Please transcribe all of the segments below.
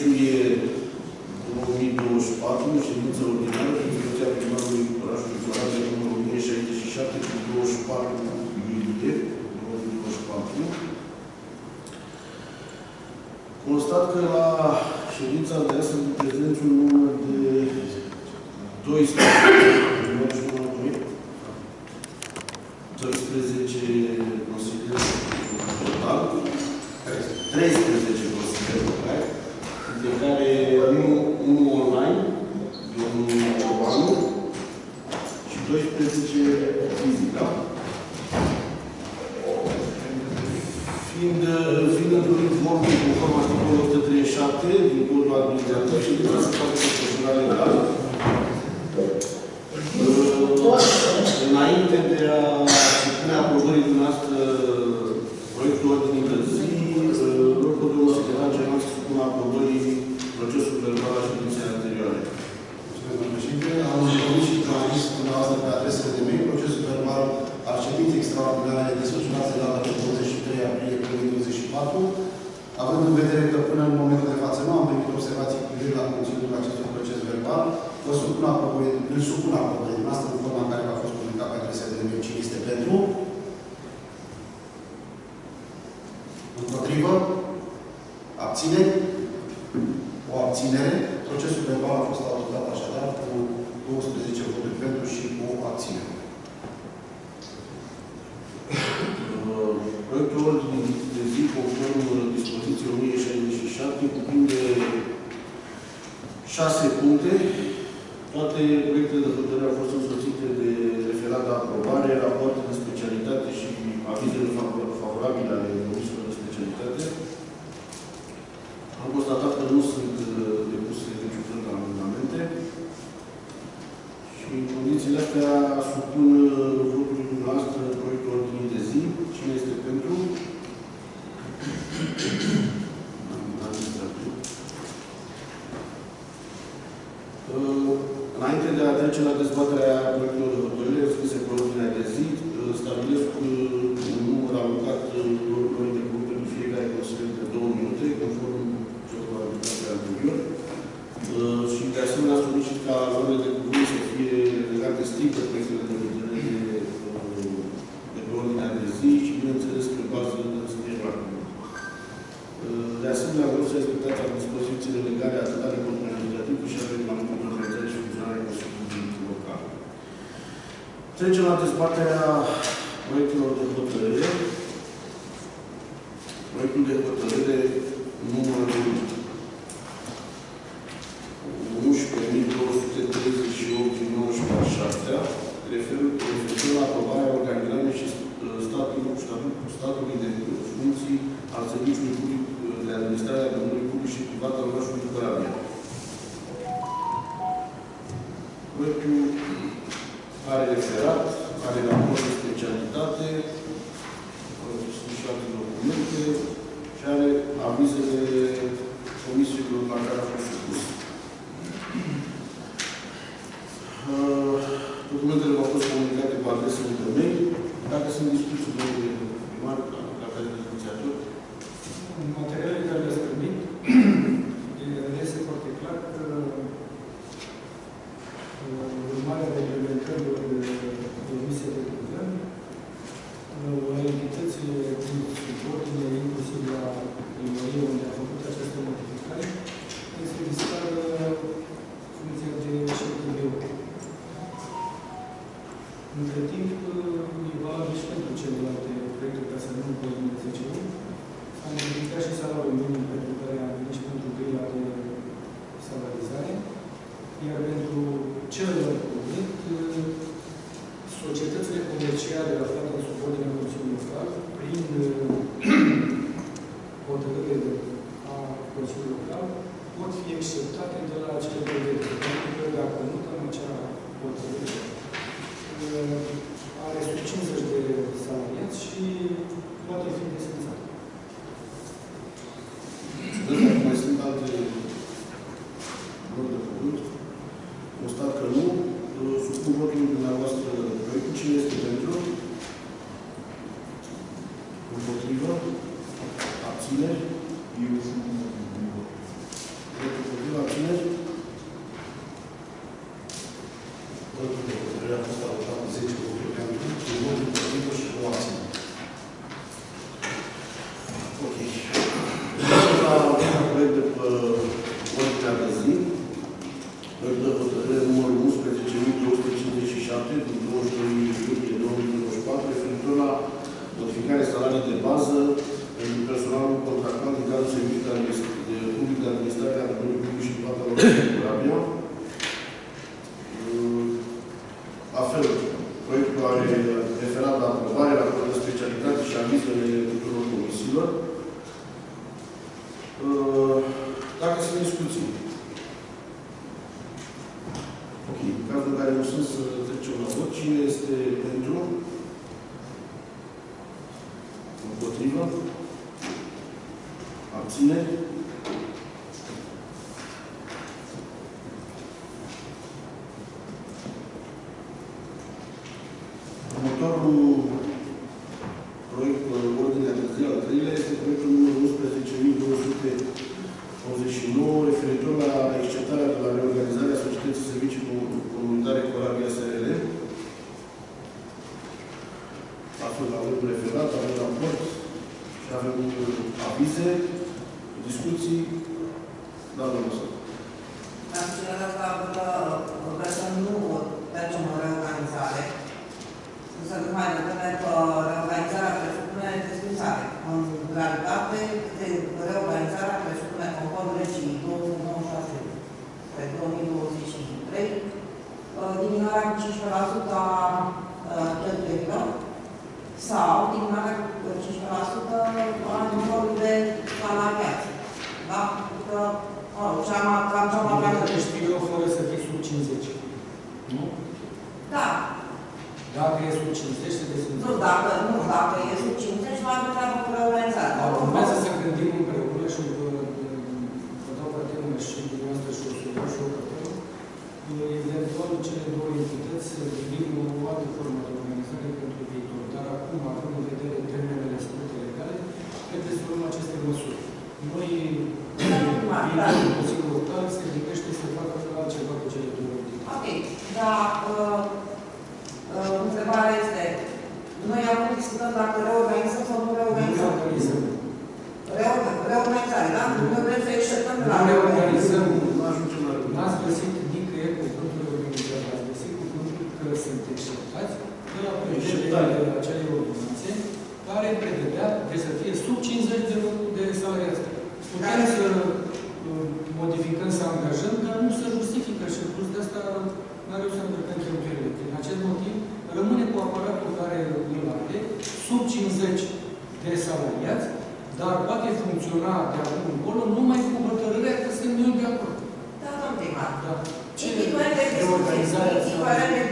iulie 2024, ședință ordinară, instituția primarului orașului Floreasca de numărul 1067 cu 24 iulie 2024. Constat că la ședința de astăzi sunt prezenți un număr de 12 consilieri total, 13 consilieri locali, de care unul online, domnul Urbanu, și 12 fizic, da? Fiind întrunit formul conform articolul 137 din codul administrativ și din răspunsul profesional legal, înainte de a supune aprobării dumneavoastră proiectul ordinii de zi, rog pe domnul secretar general să supună aprobării procesul verbal al ședinței anterioare. Mulțumesc, domnule președinte. Am întâlnit și transmis dumneavoastră pe adresele de mail procesul verbal al ședinței extraordinare desfășurate la data de 23 aprilie 2024, având în vedere că până în momentul de față nu am primit observații cu privire la conținutul acestui proces verbal, îl supun aprobării noastre în forma în care a fost publicat pe adresele de mail. Cine este pentru? Împotrivă? Abțineri? O abținere. Procesul verbal a fost adoptat așadar cu 12 voturi pentru și cu abținere. Proiectul ordinii de zi, conform dispoziției 1067, cuprinde 6 puncte. Toate proiectele de hotărâre au fost însoțite de referat de aprobare, rapoarte de specialitate și avizele favorabile ale comisiilor de specialitate. Am constatat că nu sunt depuse niciun fel de amendamente și în condițiile astea supun votului dumneavoastră proiectul ordinii de zi. Cine este pentru? Înainte de a trece la dezbaterea proiectelor de hotărâre scrise pe ordinea de zi, stabilesc un număr alocat luării de cuvânt pentru fiecare consilier de 2 minute, conform celor anterior. Și de asemenea solicit ca luările de cuvânt să fie legate strict de proiectele de hotărâre de pe ordinea de zi și, bineînțeles, pe bază de sprijin. De asemenea, vreau să respectați dispozițiile legale atât ale Codului Administrativ cât și ale Regulamentului de organizare și funcționare Consiliului Local. Trecem la dezbaterea proiectelor de hotărâre. Proiectul de hotărâre numărul 11.238 din 19/7 referitor la aprobarea organigrame și statului de funcții al Serviciului Public de Administrare a Domeniului Public și Privat al orașului Corabia. Proiectul are referat, are raport de specialitate, sunt și alte documente și are avizele comisiilor la care a fost supus. Documentele au fost comunicate cu adresele de mail. Dacă sunt discuții de primar, la care de inițiator? Materialele care le-ați primit, este foarte clar că urmarea reglementărilor emise de guvern, la entitățile din subordine, inclusiv la primărie unde a făcut această modificare, este dispară funcția de șef de birou. Între timp, e valabil și pentru celelalte proiecte, ca să nu vorbim de 10 luni. Am modificat și salariul minim pentru care am venit și pentru grila de salarizare. Iar pentru celălalt proiect, societățile comerciale aflate în subordinea Consiliului Local, prin hotărâre a Consiliului Local, pot fi exceptate de la acele proiecte. Pentru că dacă nu dăm acea hotărâre, are sub 50 de salariați și poate fi desfințat. Dacă mai sunt alte lor de cuvânt, constat că nu. Supun votul dumneavoastră proiectul. Cine este pentru? Împotrivă? Abțineri? Eu sunt împotrivă. proiect de ordinea de zi. Proiect de hotărâre numărul 11.257 din 22 iulie 2024, referitor la modificarea salariilor de bază pentru personalul contractat din cadrul Serviciului Public de Administrare a Domeniului Public și Privat al Orașului. La fel, proiectul are referat la aprobare, raport de specialitate și avizele tuturor comisiilor. Dacă sunt discuții. Ok. În cazul în care nu sunt, să trecem la vot. Cine este pentru? Împotrivă? Abțineri? Următorul proiect, ordinea de zi al treilea, este proiectul numărul 11.289, referitor la acceptarea de la reorganizarea Societății Servicii Comunitare Corabia SRL. La fel, avem referat, avem raport și avem avize, discuții. Da, domnul Săr. Am cerut asta vreau să nu mergem în reorganizare. Să nu mai devreme că reorganizarea presupune desfințare. În realitate, reorganizarea presupune conform legii 296 pe 2023, diminuarea cu 15% a cheltuielilor sau diminuarea cu 15% a nivelului de salariați. Da? Adică, cam ce am avea de știu eu fără să fii sub 50. Nu? Da. Dacă e sub 50, se desfință. Nu, dacă e sub 50, va avea treabă reorganizare. Urmează să gândim împreună și vă dau partenul și dumneavoastră și o să și o cătăru. Eventual, cele două entități să gândim o altă formă de organizare pentru viitor. Dar acum, având în vedere termenele scurte legale, trebuie să luăm aceste măsuri. Noi, viitorul Consiliul Local se gândește să facă altceva cu cele două entități. Ok, dar întrebarea este, noi acum discutăm dacă reorganizăm sau nu reorganizăm. Reorganizare, da? Noi vrem să exceptăm de la reorganizăm. N-ați găsit nicăieri cuvântul reorganizare. Ați găsit cuvântul că sunt exceptați de la prevederile acelei ordonanțe care prevedea de să fie sub 50 de salariați. Putem să modificăm, să angajăm, dar nu se justifică și în plus de asta n-are o să încărcăm cheltuielile. Din acest motiv, rămâne cu aparatul care îl are, sub 50 de salariați, dar poate funcționa de acum încolo numai cu hotărârea că sunt eu de acord. Da, domnul primar. Da. Ce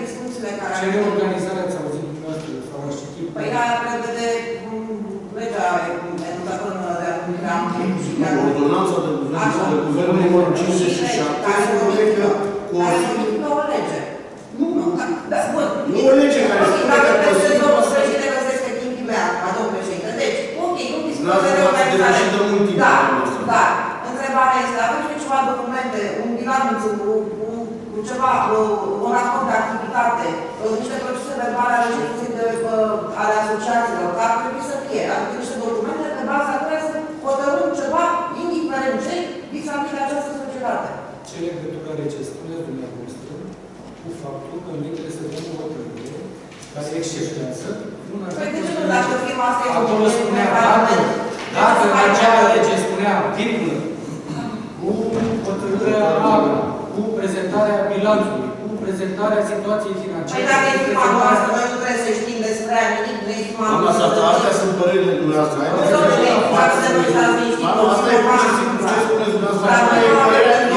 discuțiile care... Ce reorganizare ați auzit dumneavoastră sau ați citit? Păi aia prevede legea enunțată în reamuntare și care... Ordonanța de guvern numărul 57 care modifică o lege. Nu. Da, bun. Nu o lege care spune că Președinte, domnul președinte, găsește timpul meu, domnul președinte. Deci, ok, nu discutăm de reorganizare. Da, dar întrebarea este, avem și ceva documente, un bilanț cu ceva, un raport de activitate, niște procese verbale ale asociațiilor, care ar trebui să fie, adică niște documente pe baza care să hotărâm ceva, indiferent ce, vis-a-vis de această societate. Ce legătură are ce spuneți dumneavoastră cu faptul că noi trebuie să dăm o hotărâre care exceptează un articol. Dacă firma asta e acolo spunea, dacă în acea lege spunea, virgulă, cu hotărârea anuală, cu prezentarea bilanțului, cu prezentarea situației financiare. Păi dacă e firma noastră, noi nu trebuie să știm despre ea nimic, nu e firma noastră. Astea sunt părerile dumneavoastră. Asta e pur și simplu ce spuneți dumneavoastră.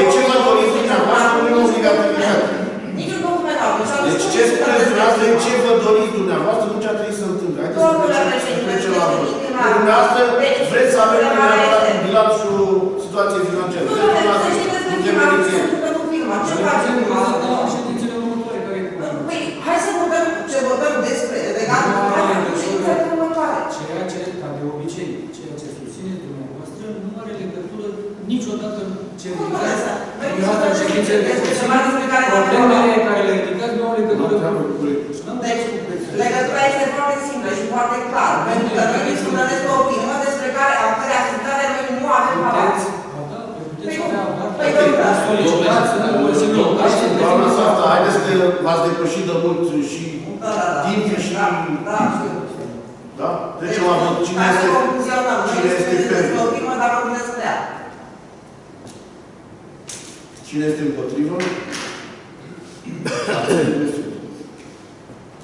E ce vă doriți dumneavoastră, nu e obligativitate. Niciun document nu. Deci ce spuneți dumneavoastră e ce vă doriți dumneavoastră, nu ce a trebuit să întâmple. Haideți să trecem la vot. Dumneavoastră vreți să avem neapărat un bilanț și o situație financiară. Nu trebuie să știți despre firma, nu se întâmplă cu firma. Ce facem cu asta? Ședințele următoare care e cu Păi, hai să votăm ce votăm despre legatul cu ședințele următoare. ceea ce, ca de obicei, ceea ce susțineți dumneavoastră, nu are legătură niciodată ce ridicați dumneavoastră în ședințele de Consiliu. Problemele care le ridicați nu au legătură cu proiectul. Deci, legătura este foarte simplă și foarte clară. Pentru că noi discutăm despre o firmă despre care, a cărei asistare noi nu avem habar. Da, solicitați în Consiliul Local și doamna Safta, haideți că v-ați depășit de mult și timp și... Da? Deci la vot. Cine este pentru? Cine este împotrivă?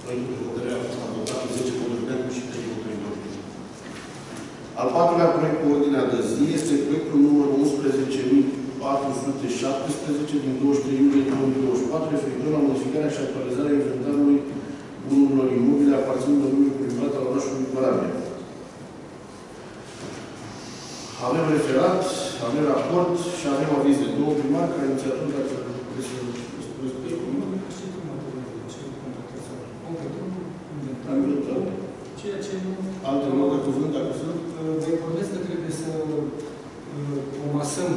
Proiectul de hotărâre a fost adoptat cu 10 voturi pentru și 3 voturi împotrivă. Al patrulea proiect cu ordinea de zi este proiectul numărul 11.417 din 23 iulie 2024, referitor la modificarea și actualizarea inventarului bunurilor imobile aparținând domeniului privat al orașului Corabia. Avem referat, avem raport și avem aviz de două primari ca inițiator, dacă vreți să spuneți pe ceea ce nu... alte luări de cuvânt, dacă sunt? Vă informez că trebuie să comasăm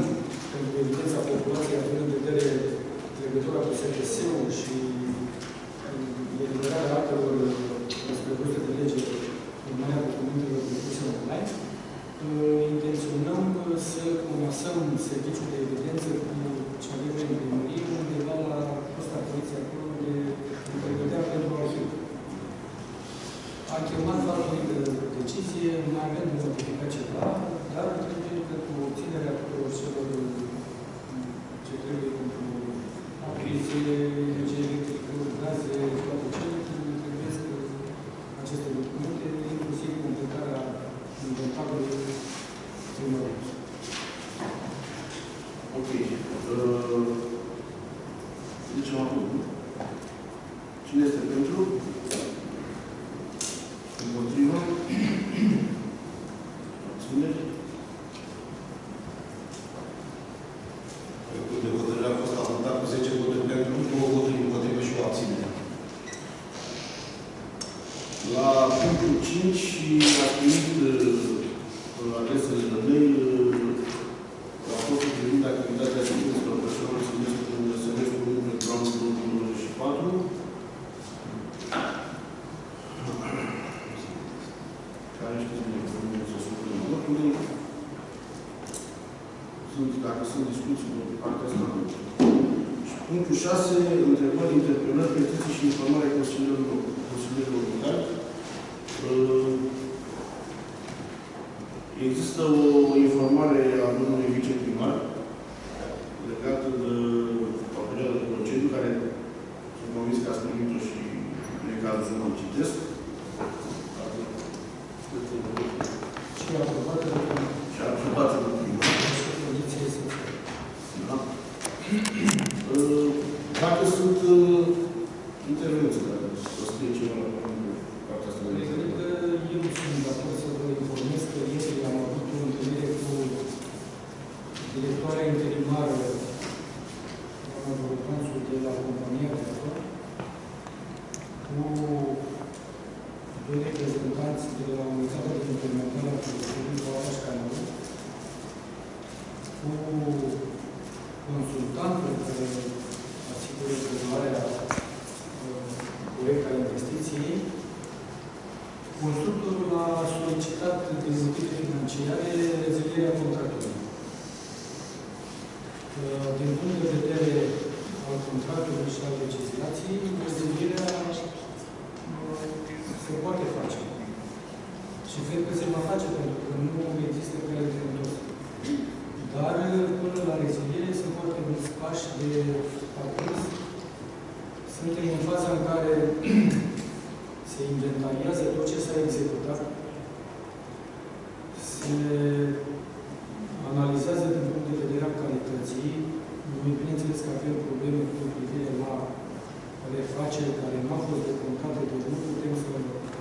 pentru evidența populației, având în vedere legătura cu STS-ul și eliberarea actelor despre vârste de lege urmarea documentelor depuse online. Intenționăm să comasăm serviciul de evidență cu ce avem în primărie, undeva la posta poliției acolo de pregătea pentru arhiv. Am chemat la o decizie, mai avem de notificat ceva, dar trebuie pentru obținerea tuturor celor ce trebuie pentru aprizie, energie electrică, gaze, toate cele, trebuie să aceste documente, inclusiv completarea inventarului primării. Ok. Deci am avut. Cine este pentru? Împotrivă? Abțineri? Proiectul de hotărâre a fost adoptat cu 10 voturi pentru, 2 voturi împotrivă și o abținere. La punctul 5 a primit adresele de mail raportul privind activitatea serviciilor personal semestru numărul programul 2024. Care știți bine că nu se supune votului. Dacă sunt discuții de partea asta, nu. Și punctul 6, întrebări, interpelări, petiții și informarea consilierilor locali. Există o informare a domnului viceprimar legată de o perioadă de procedură care sunt convins că ați primit-o și în cazul să nu citesc. Și aprobată de primar. Și aprobată de primar. Da. Dacă sunt intervenții, dacă o scrie ceva la partea asta de Cred că eu sunt dator să vă informez că ieri am avut o întâlnire cu directoarea interimară doamna Vorotanțu de la compania de acolo, cu doi reprezentanți de la Unitatea de Implementare a Procesului Valaș Canal, cu consultantul care asigură evaluarea proiectului investiției. Constructorul a solicitat din motive financiare rezilierea contractului. Din punct de vedere al contractului și al legislației, rezilierea se poate face. Și cred că se va face, pentru că nu există cale de întors. Dar până la reziliere sunt foarte mulți pași de parcurs. Suntem în faza în care se inventariază tot ce s-a executat, se analizează din punct de vedere al calității. Noi, bineînțeles că avem probleme cu privire la refaceri care nu au fost decontate, de nu putem să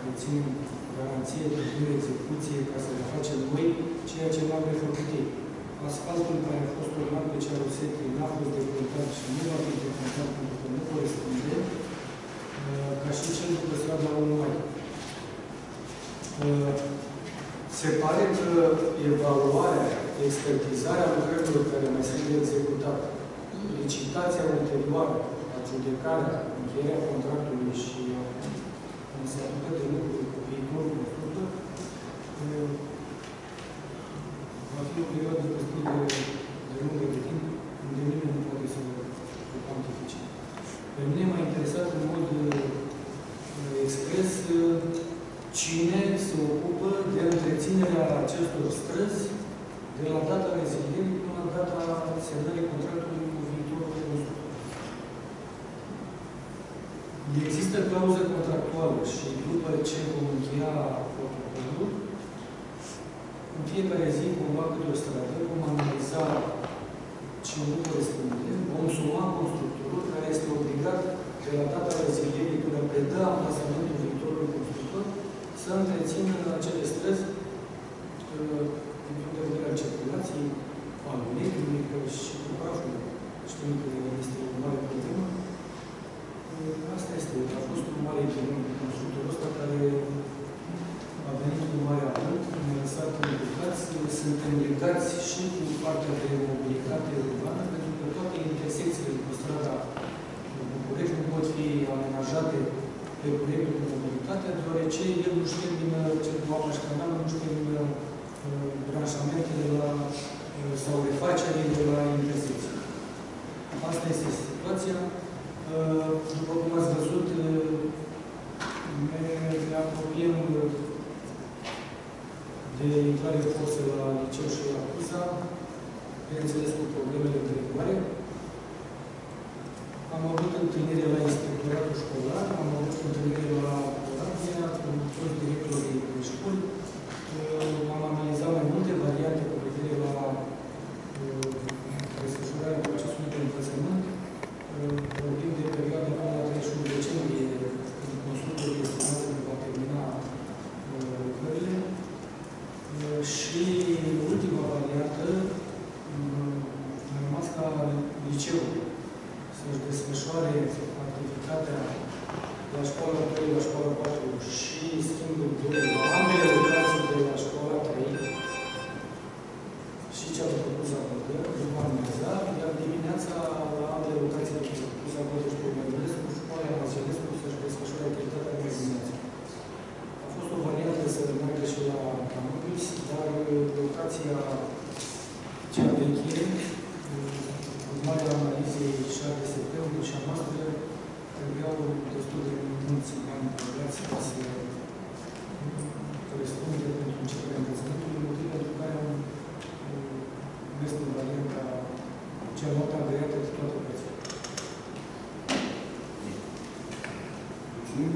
obținem garanție de bună execuție ca să le facem noi ceea ce n-am refăcut ei. Asfaltul care a fost urmat pe cearusetii n-a fost decontat și nu va fi decontat pentru că nu corespunde, ca și cel după strada 1 mai. Se pare că evaluarea, expertizarea lucrărilor care mai sunt de executat, licitația ulterioară, adjudecarea, încheierea contractului și se apucă de lucruri cu viitorul constructor, va fi o perioadă destul de lungă de timp, unde nimeni nu poate să cuantifice. Pe mine m-a interesat în mod expres cine se ocupă de întreținerea acestor străzi de la data rezilierii până la data semnării contractului cu viitorul constructor. Există clauză contractuală și după ce vom încheia protocolul, în fiecare zi vom lua câte o stradă, vom analiza ce nu corespunde, vom suma constructorul care este obligat de la data rezilierii până predă amplasamentul viitorului constructor să întrețină acele străzi din punct de vedere al circulației, al mediului și cu praful. Știm că este o mare problemă. Asta este. A fost un mare echinom constructorul ăsta care a venit cu mare avânt, ne-a lăsat implicați, suntem implicați și cu partea de mobilitate urbană, pentru că toate intersecțiile de pe strada București nu pot fi amenajate pe proiectul de mobilitate, deoarece el nu-și termină, doamna Șcanală, nu-și termină branșamentele sau refacerile la intersecție. Asta este situația. După cum ați văzut, ne apropiem de intrare de forță la liceu și la CUSA, bineînțeles cu problemele de rigoare. Am avut întâlnire la inspectoratul școlar, am avut întâlnire la Corabia, cu toți directorii de școli. Am analizat mai multe variante cu privire la desfășurarea procesului de învățământ. Vorbim de perioada până la 31 decembrie, când constructorul estimează că va termina lucrările. Și ultima variantă a rămas ca liceul să-și desfășoare activitatea la școala 2, la școala 4 și schimbul 2 la ambele locații de la școala 3 și cea de făcut Zapădă, după amiaza, iar dimineața la ambele locații de făcut Zapădă și pe Mărilescu, școala Mazilescu să-și desfășoare activitatea în dimineața. A fost o variantă să meargă și la Campus, dar locația cea veche, urmarea analizei 7 septembrie și a noastră, trebuiau destul de mulți bani plegați ca să corespunde pentru începerea învățământului, motiv pentru care am mers în varianta cealaltă agreată de toate părțile. Mulțumim.